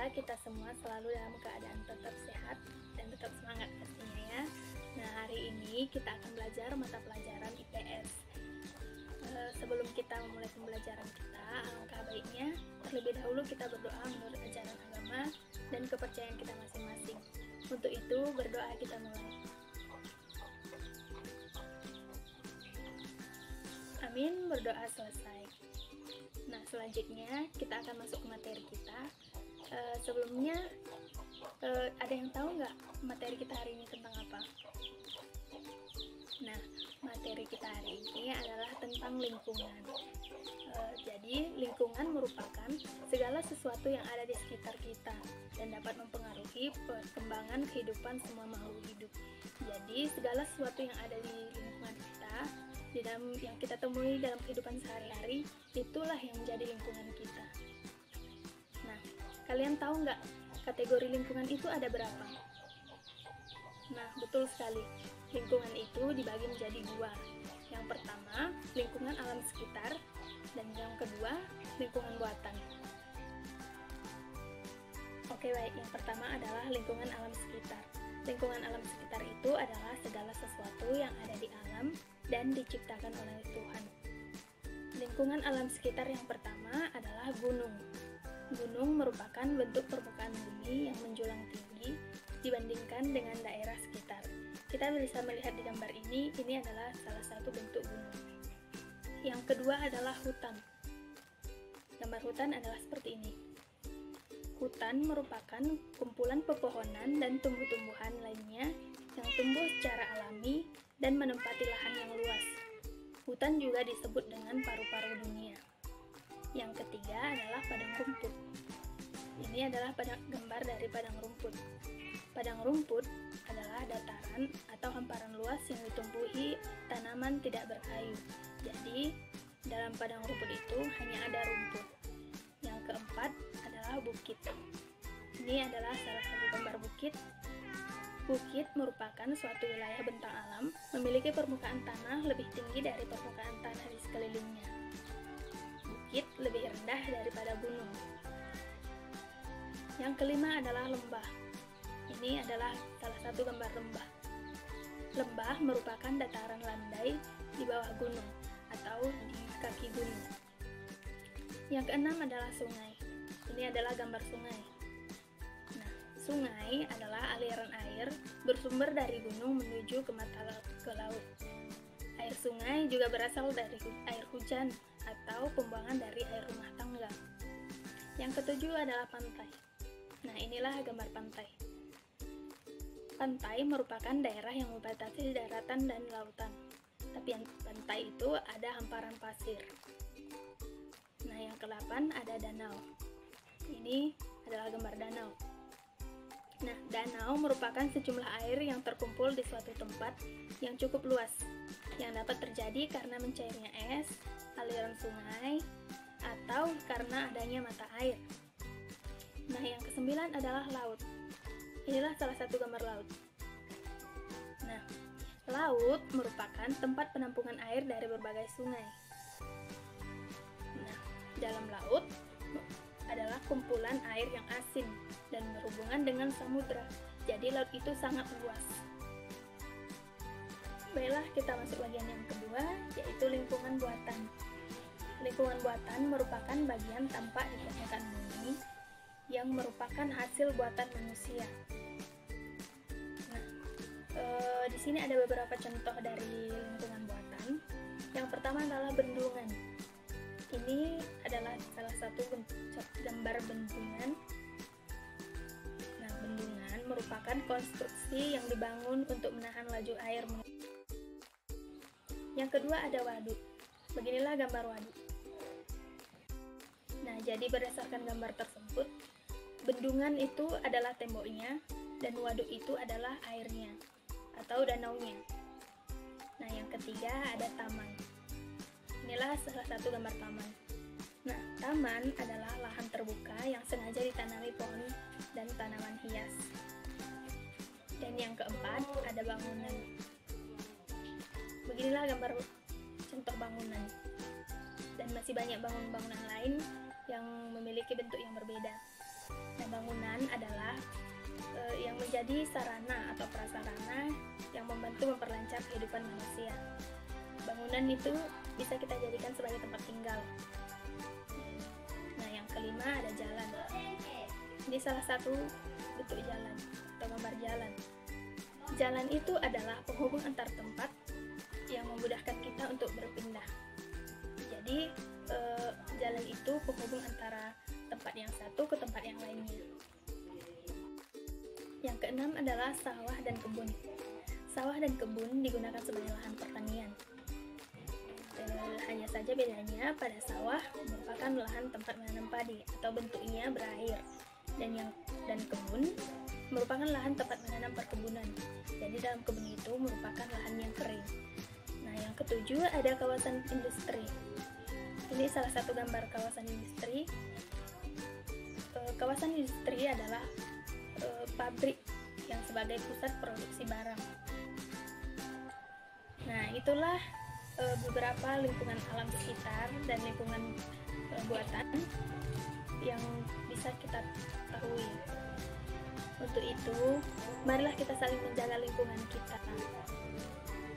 Semoga kita semua selalu dalam keadaan tetap sehat dan tetap semangat pastinya ya. Nah, hari ini kita akan belajar mata pelajaran IPS. Sebelum kita memulai pembelajaran kita, alangkah baiknya terlebih dahulu kita berdoa menurut ajaran agama dan kepercayaan kita masing-masing. Untuk itu, berdoa kita mulai. Amin, berdoa selesai. Nah, selanjutnya kita akan masuk ke materi kita. Sebelumnya, ada yang tahu nggak materi kita hari ini tentang apa? Nah, materi kita hari ini adalah tentang lingkungan. Jadi, lingkungan merupakan segala sesuatu yang ada di sekitar kita dan dapat mempengaruhi perkembangan kehidupan semua makhluk hidup. Jadi, segala sesuatu yang ada di lingkungan kita, yang kita temui dalam kehidupan sehari-hari, itulah yang menjadi lingkungan kita. Nah, kalian tahu nggak kategori lingkungan itu ada berapa? Nah, betul sekali. Lingkungan itu dibagi menjadi dua. Yang pertama, lingkungan alam sekitar, dan yang kedua, lingkungan buatan. Oke, baik. Yang pertama adalah lingkungan alam sekitar. Lingkungan alam sekitar itu adalah segala sesuatu yang ada di alam dan diciptakan oleh Tuhan. Lingkungan alam sekitar yang pertama adalah gunung. Gunung merupakan bentuk permukaan bumi yang menjulang tinggi dibandingkan dengan daerah sekitar. Kita bisa melihat di gambar ini adalah salah satu bentuk gunung. Yang kedua adalah hutan. Gambar hutan adalah seperti ini. Hutan merupakan kumpulan pepohonan dan tumbuh-tumbuhan lainnya yang tumbuh secara alami dan menempati lahan yang luas. Hutan juga disebut dengan paru-paru dunia. Yang ketiga adalah padang rumput. Ini adalah gambar dari padang rumput. Padang rumput adalah dataran atau hamparan luas yang ditumbuhi tanaman tidak berkayu. Jadi, dalam padang rumput itu hanya ada rumput. Yang keempat adalah bukit. Ini adalah salah satu gambar bukit. Bukit merupakan suatu wilayah bentang alam, memiliki permukaan tanah lebih tinggi dari permukaan tanah di sekelilingnya. Bukit lebih rendah daripada gunung. Yang kelima adalah lembah. Ini adalah salah satu gambar lembah. Lembah merupakan dataran landai di bawah gunung atau di kaki gunung. Yang keenam adalah sungai. Ini adalah gambar sungai. Nah, sungai adalah aliran air bersumber dari gunung menuju ke laut. Air sungai juga berasal dari air hujan atau pembuangan dari air rumah tangga. Yang ketujuh adalah pantai. Nah, inilah gambar pantai. Pantai merupakan daerah yang membatasi daratan dan lautan. Tapi yang pantai itu ada hamparan pasir. Nah, yang ke-8 ada danau. Ini adalah gambar danau. Nah, danau merupakan sejumlah air yang terkumpul di suatu tempat yang cukup luas, yang dapat terjadi karena mencairnya es, aliran sungai, atau karena adanya mata air. Nah, yang ke-9 adalah laut. Inilah salah satu gambar laut. Nah, laut merupakan tempat penampungan air dari berbagai sungai. Nah, dalam laut adalah kumpulan air yang asin dan berhubungan dengan samudra. Jadi laut itu sangat luas. Baiklah, kita masuk bagian yang kedua, yaitu lingkungan buatan. Lingkungan buatan merupakan bagian tampak di permukaan bumi yang merupakan hasil buatan manusia. Nah, di sini ada beberapa contoh dari lingkungan buatan. Yang pertama adalah bendungan. Ini adalah salah satu gambar bendungan. Nah, bendungan merupakan konstruksi yang dibangun untuk menahan laju air. Yang kedua ada waduk. Beginilah gambar waduk. Nah, jadi berdasarkan gambar tersebut, bendungan itu adalah temboknya dan waduk itu adalah airnya atau danaunya. Nah, yang ketiga ada taman. Inilah salah satu gambar taman. Nah, taman adalah lahan terbuka yang sengaja ditanami pohon dan tanaman hias. Dan yang keempat ada bangunan. Beginilah gambar contoh bangunan. Dan masih banyak bangunan-bangunan lain yang memiliki bentuk yang berbeda. Nah, bangunan bangunan adalah yang menjadi sarana atau prasarana yang membantu memperlancar kehidupan manusia. Bangunan itu bisa kita jadikan sebagai tempat tinggal. Nah, yang kelima ada jalan. Ini salah satu bentuk jalan atau gambar jalan. Jalan itu adalah penghubung antar tempat yang memudahkan kita untuk berpindah. Jadi, jalan itu penghubung antara tempat yang satu ke tempat yang lainnya. Yang keenam adalah sawah dan kebun. Sawah dan kebun digunakan sebagai lahan pertanian. Hanya saja bedanya pada sawah merupakan lahan tempat menanam padi atau bentuknya berair, dan kebun merupakan lahan tempat menanam perkebunan. Jadi dalam kebun itu merupakan lahan yang kering. Nah, yang ketujuh ada kawasan industri. Ini salah satu gambar kawasan industri. Kawasan industri adalah pabrik yang sebagai pusat produksi barang. Nah, itulah beberapa lingkungan alam sekitar dan lingkungan buatan yang bisa kita ketahui. Untuk itu, marilah kita saling menjaga lingkungan kita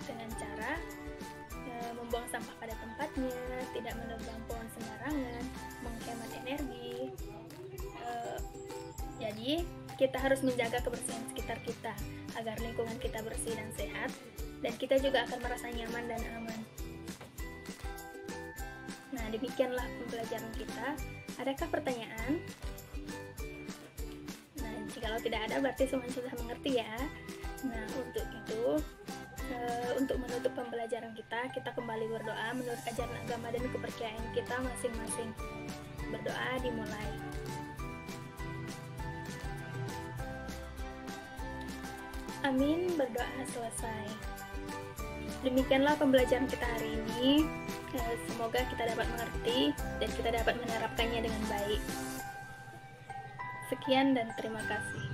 dengan cara membuang sampah pada tempatnya, tidak menebang pohon sembarangan, menghemat energi. Jadi, kita harus menjaga kebersihan sekitar kita agar lingkungan kita bersih dan sehat, dan kita juga akan merasa nyaman dan aman. Nah, demikianlah pembelajaran kita. Adakah pertanyaan? Nah, jikalau tidak ada berarti semuanya sudah mengerti ya. Nah, untuk itu, untuk menutup pembelajaran kita kembali berdoa menurut ajaran agama dan kepercayaan kita masing-masing. Berdoa dimulai. Amin, berdoa selesai. Demikianlah pembelajaran kita hari ini. Semoga kita dapat mengerti dan kita dapat menerapkannya dengan baik. Sekian dan terima kasih.